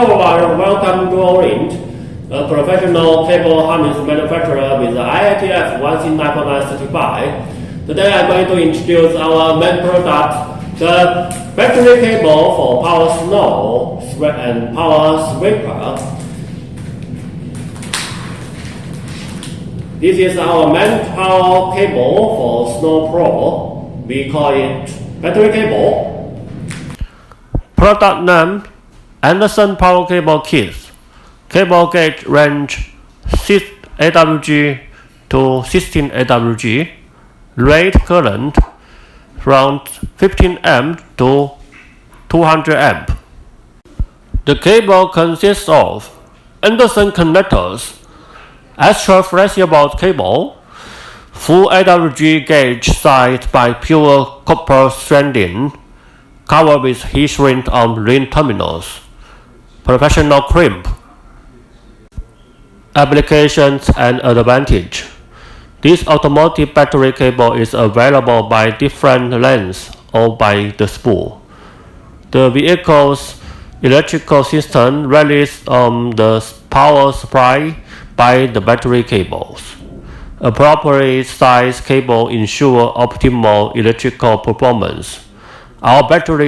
Hello everyone, welcome to Orient, a professional cable harness manufacturer with the IATF 1C949 certified. Today I'm going to introduce our main product, the battery cable for power snow and power sweeper. This is our main power cable for snow pro. We call it battery cable. Product name: Anderson Power Cable Kit. Cable gauge range 6 AWG to 16 AWG. Rate current from 15 amp to 200 amp. The cable consists of Anderson connectors, extra flexible cable, full AWG gauge side by pure copper stranding, covered with heat shrink on ring terminals. Professional crimp. Applications and advantage. This automotive battery cable is available by different lengths or by the spool. The vehicle's electrical system relies on the power supply by the battery cables. A properly sized cable ensures optimal electrical performance. Our battery